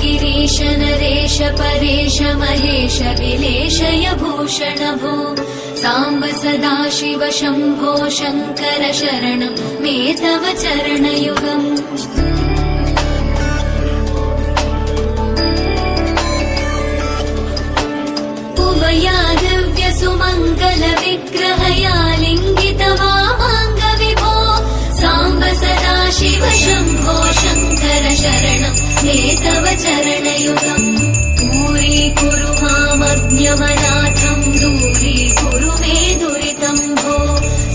गिरीश नरेश परेश महेश विलेशय भूषण भो साम्ब सदाशिव शम्भो शङ्कर शरणं मे तव चरणयुगम् उमया दिव्य सुमङ्गल विग्रहया लिङ्गित वामाङ्ग विभो साम्ब सदाशिव शम्भो शङ्कर शरणं मे तव चरणयुगम् दूरीकुरु मामज्ञमनाथं दूरीकुरु मे दुरितं भो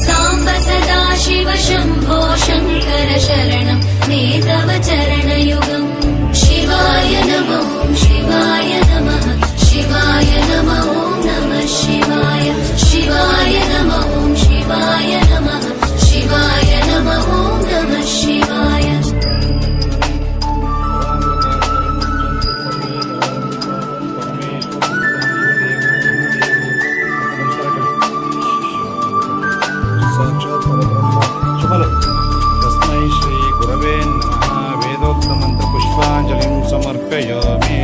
साम्ब सदाशिव शम्भो शङ्कर शरणं मे तव चरणयुगम् शिवाय नमः शिवाय नमः शिवाय नमः नमः शिवाय शिवाय नमः शिवाय नमः शिवाय नमः नमः शिवाय तस्मै श्री गुरवे नमः वेदोक्तमन्त्र पुष्पाञ्जलिं समर्पयामि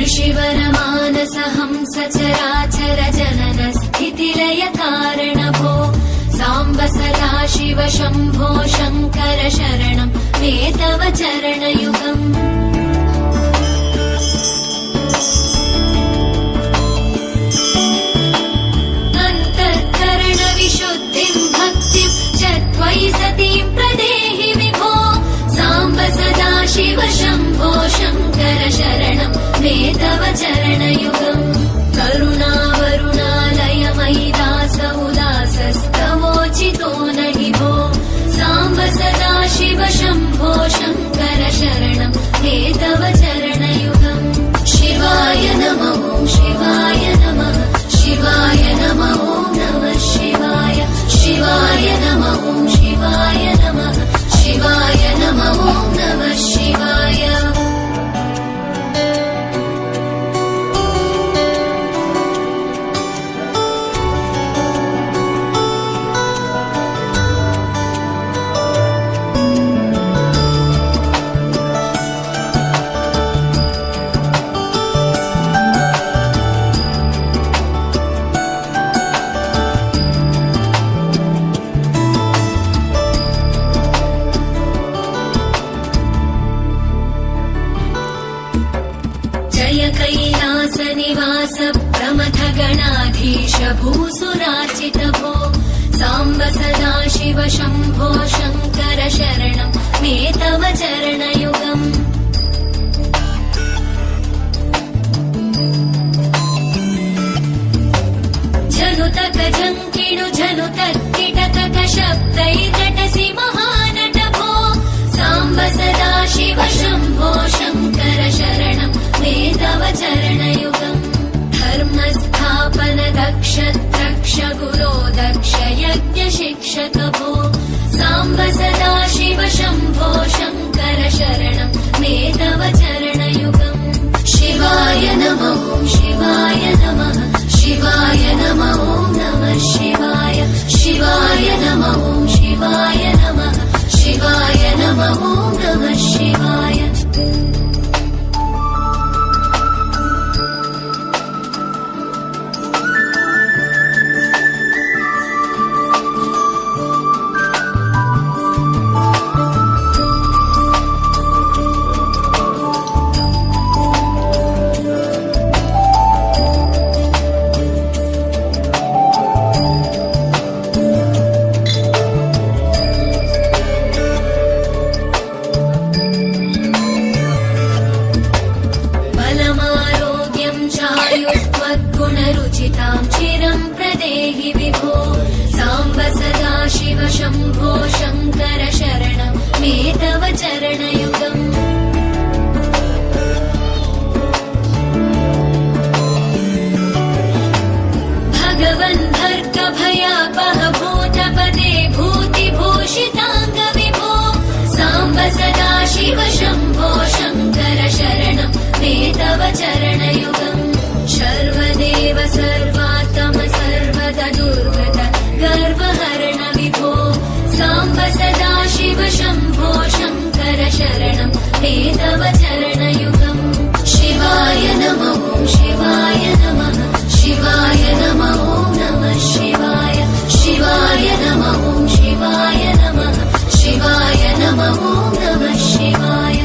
ऋषिवरमानस हंस चराचर जनन स्थितिलय कारण भो साम्ब सदाशिव शम्भो शङ्कर शरणं मे तव चरणयुगम् अन्तःकरण विशुद्धिं भक्तिं च त्वयि सतीं प्रदेहि विभो साम्ब सदाशिव शम्भो शङ्कर शरणं मे तव चरणयुगम् करुणावरुणालय मयि दास उदासस्तवोचितो नहि भो साम्ब सदाशिव शम्भो शङ्कर शरणं मे तव चरणयुगम् शिवाय नमः शिवाय नमः शिवाय नमः नमः शिवाय शिवाय नमः शिवाय नमः शिवाय नमः नमः शिवाय कैलासनिवास प्रमथ गणाधीश भूसुरार्चित भो साम्ब सदाशिव शम्भो शङ्कर शरणं मे तव चरणयुगम् जनुत गजङ्किणु जनुत किटकट शब्दैर्नटसि महानट भो साम्ब सदाशिव शम्भो शङ्कर शरणं मे तव चरणयुगम् धर्मस्थापन दक्ष द्रक्ष गुरो दक्ष यज्ञ शिक्षक भो साम्ब सदाशिव शम्भो शङ्कर शरणं मे शङ्कर शरणं मे तव चरणयुगम् भगवन् भर्गभयापह भूतपदे भूतिभूषिताङ्गविभो साम्ब सदा शिव शम्भो शङ्कर शरणं मे तव चरणयुगम् सर्वदेव सर्वात्म सर्वदा दुर्गत गर्वहरण विभो साम्ब सदा शिव शम्भो शङ्कर शरणं मे तव चरणयुगम् शिवाय नमः शिवाय नमः शिवाय नमः नमः शिवाय शिवाय नमः शिवाय नमः शिवाय नमः नमः शिवाय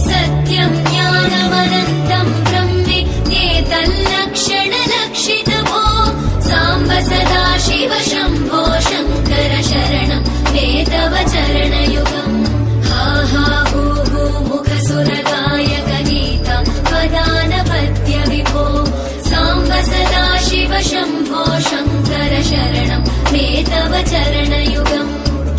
सत्यं ज्ञानमनन्तं ब्रह्मेतल्लक्षणलक्षितभो साम्ब सदा शिव शम्भो शङ्कर शरणं मे तव चरणयुगम् हा हा हू हू मुखसुरगायक गीता वदानपद्य विभो साम्ब सदा शिव शम्भो शङ्कर शरणं मे तव चरणयुगम्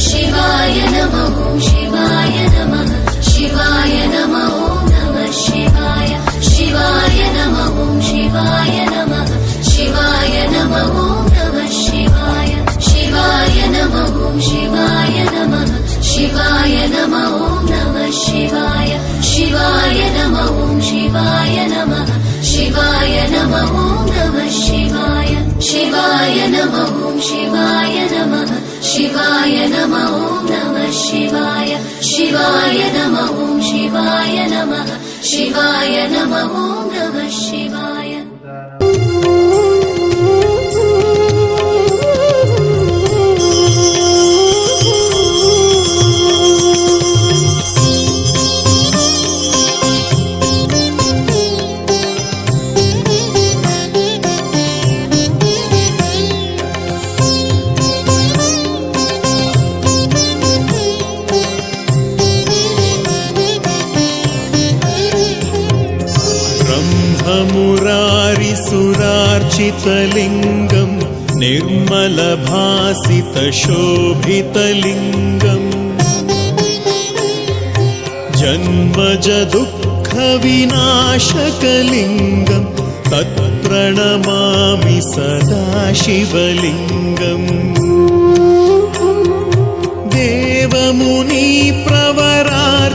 शिवाय नमः शिवाय नमः शिवाय नमः नमः शिवाय शिवाय नमः शिवाय नमः शिवाय नमः नमः शिवाय शिवाय नमः शिवाय नमः शिवाय नमः नमः शिवाय शिवाय नमः शिवाय नमः शिवाय नमः नमः शिवाय शिवाय नमः शिवाय नमः शिवाय नमः नमः शिवाय शिवाय नमः शिवाय नमः शिवाय नमः नमः शिवाय मुरारिसुरार्चितलिङ्गं निर्मलभासितशोभितलिङ्गम् जन्मजदुःखविनाशकलिङ्गं तत्प्रणमामि सदा शिवलिङ्गम्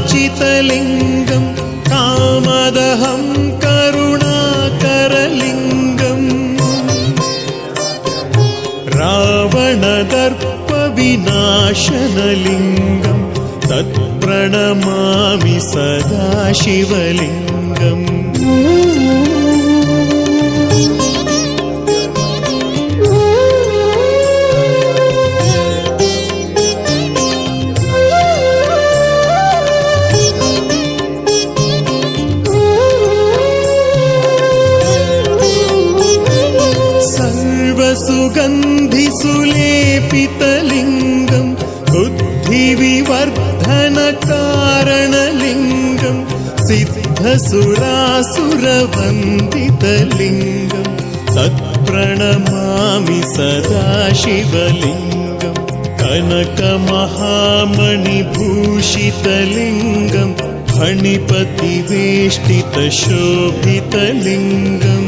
देवमुनिप्रवरार्चितलिङ्गं कामदहं करुणाकरलिङ्गम् रावणदर्पविनाशनलिङ्गं तत्प्रणमामि सदा शिवलिङ्गम् सुगन्धिसुलेपितलिङ्गं बुद्धिविवर्धनकारणलिङ्गं सिद्धसुरासुरवन्दितलिङ्गं तत्प्रणमामि सदा शिवलिङ्गं कनकमहामणिभूषितलिङ्गं फणिपतिवेष्टितशोभितलिङ्गम्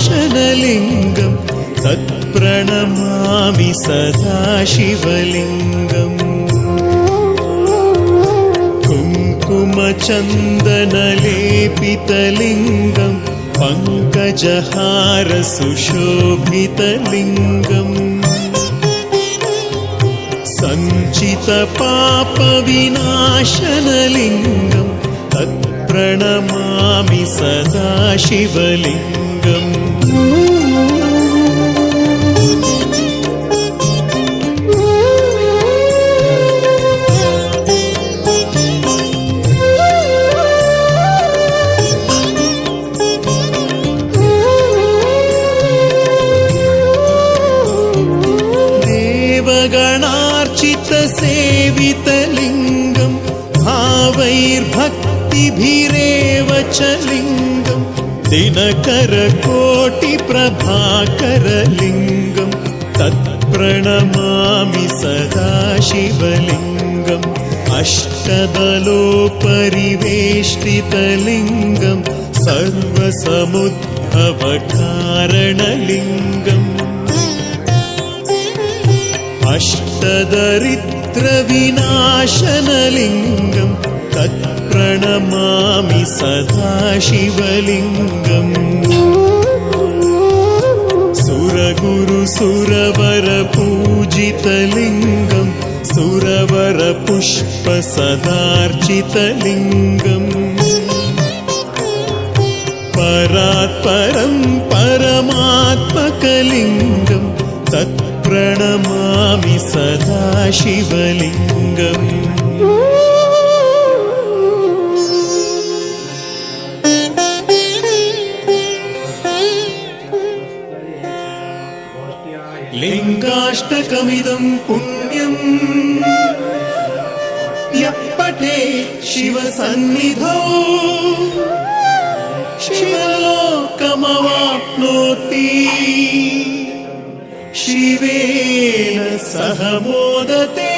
दक्षसुयज्ञविनाशनलिङ्गं तत्प्रणमामि सदा शिवलिङ्गम् कुङ्कुमचन्दनलेपितलिङ्गं पङ्कजहारसुशोभितलिङ्गम् सञ्चितपापविनाशनलिङ्गं तत्प्रणमामि सदा शिवलिङ्गम् देवगणार्चितसेवितलिङ्गं भावैर्भक्तिभिरे पंचलिङ्गं दिनकरकोटिप्रभाकरलिङ्गं तत्प्रणमामि सदा शिवलिङ्गम् अष्टदलोपरिवेष्टितलिङ्गं सर्वसमुद्भवकारणलिङ्गम् अष्टदरिद्रविनाशनलिङ्गं तत्प्रणमामि सदा शिवलिङ्गम् सुरगुरुसुरवरपूजितलिङ्गं सुरवरपुष्पसदार्चितलिङ्गम् परात्परं परमात्मकलिङ्गं तत्प्रणमामि सदा शिवलिङ्गम् लिङ्गाष्टकमिदं पुण्यम् यः पठेत् शिवसन्निधौ शिवलोकमवाप्नोति शिवेन सह मोदते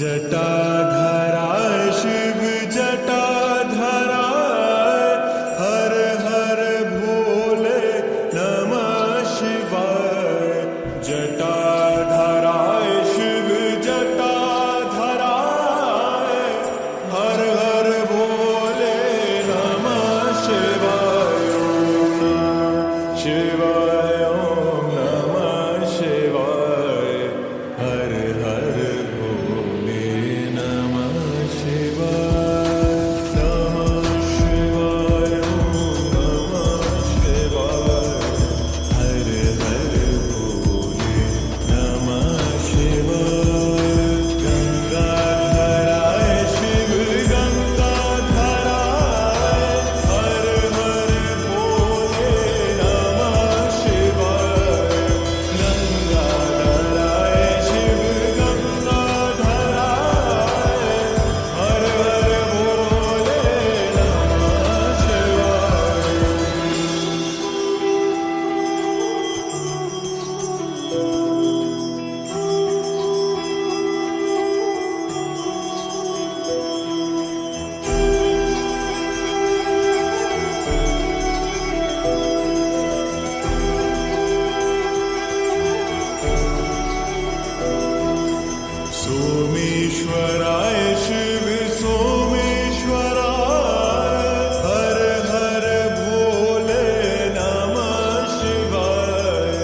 जटाधरा शिव जटाधरा हर हर भोले नमः शिवाय जटाधरा शिव जटाधरा हर हर भोले नमः शिवाय शिवाय ओम नमः शिवाय हर हर सोमेश्वराय शिव सोमेश्वराय हर हर भोले नमः शिवाय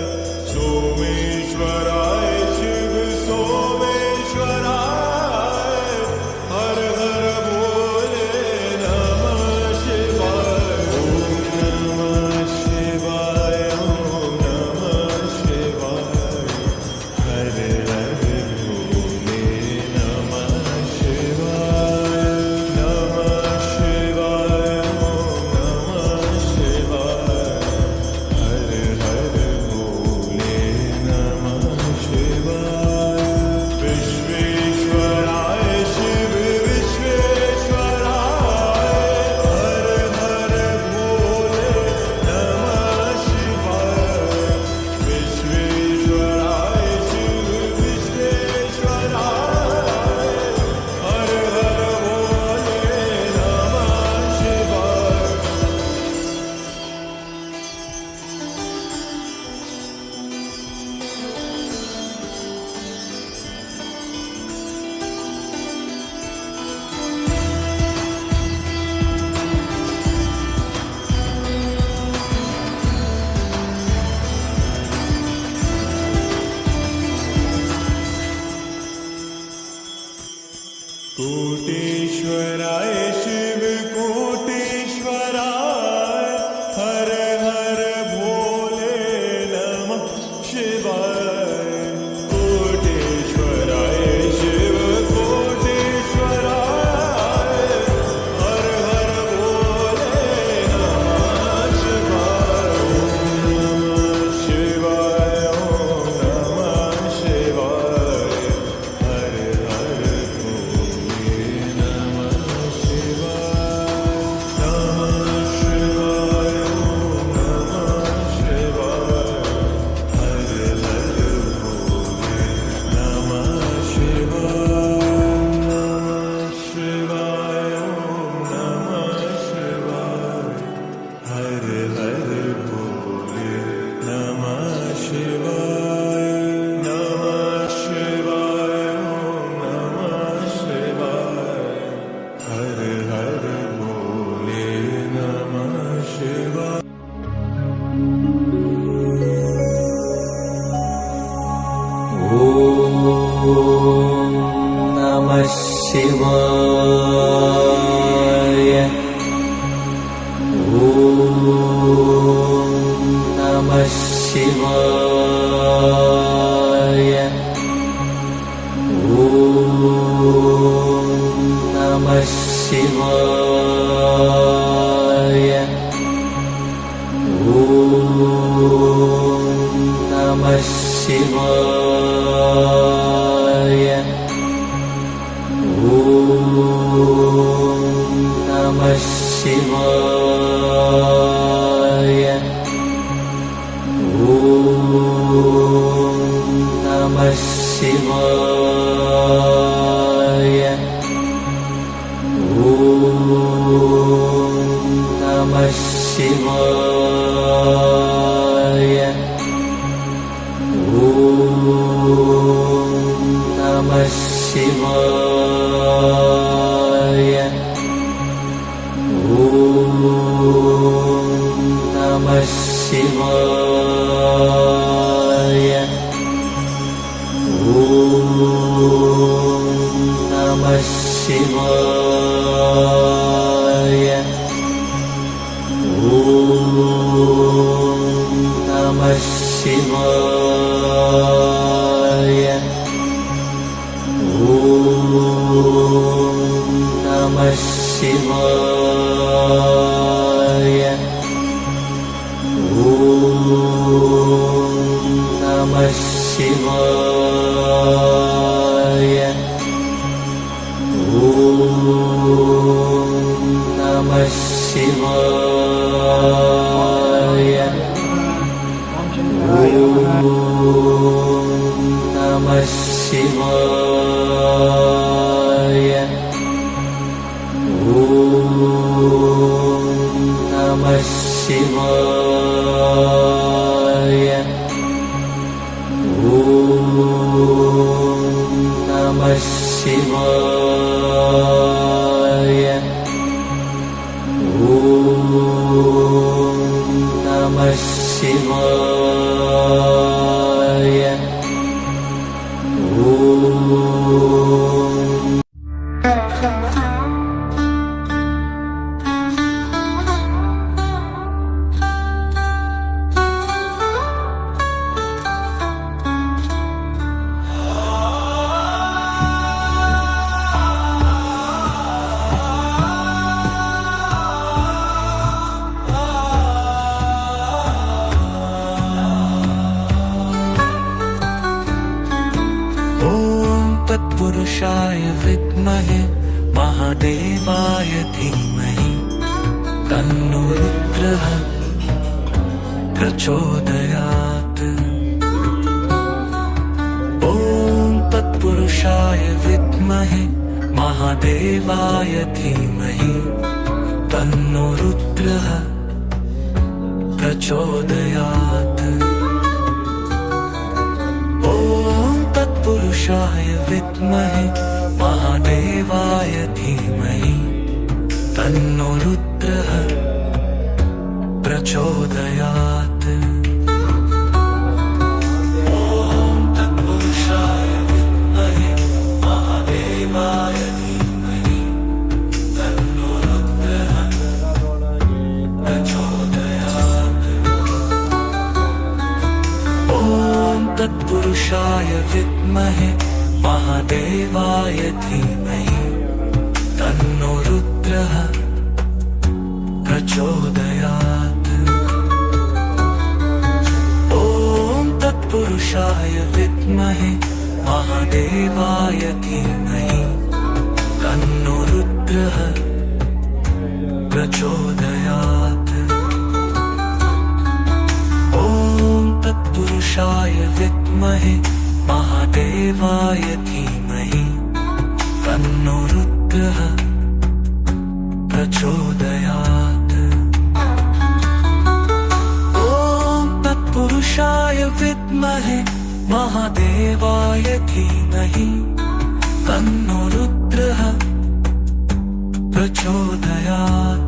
कोटेश्वराय शिव कोटेश्वराय हर हर भोले नमः शिवाय कोटेश्वराय शिव कोटेश्वराय हर हर भोले नमः शिवाय ओम नमः शिवाय हर हर भोले नमः शिवाय नमः शिवाय ओम नमः शिवाय हर हर भोले नमः शिवाय नमः शिवाय ओम नमः शिवाय हर हर भोले नमः शिवाय नमः शिवाय ओम नमः शिवाय हर हर भोले नमः शिवाय नमः शिवाय नमः शिवाय नमः शिवाय नमः शिवाय नमः शिवाय नमः शिवाय नमः शिवाय नमः शिवाय नमः शिवाय नमः शिवाय नमः शिवाय नमः शिवाय नमः शिवाय नमः शिवाय नमः शिवाय नमः शिवाय नमः शिवाय नमः शिवाय तत्पुरुषाय विद्महे महादेवाय धीमहि तन्नो रुद्रः प्रचोदयात् ॐ तत्पुरुषाय विद्महे महादेवाय धीमहि तन्नो रुद्रः प्रचोदयात् ॐ तत्पुरुषाय विद्महे महादेवाय धीमहि तन्नो रुद्रः प्रचोदयात् ॐ तत्पुरुषाय विद्महे महादेवाय धीमहि महादेवाय धीमहि तन्नो रुद्रः प्रचोदयात्। ॐ तत्पुरुषाय विद्महे महादेवाय धीमहि तन्नो रुद्रः प्रचोदयात्। ॐ तत्पुरुषाय विद्महे महादेवाय धीमहि तन्नो रुद्रः प्रचोदयात्। ॐ तत्पुरुषाय विद्महे महादेवाय धीमहि तन्नो रुद्रः प्रचोदयात्।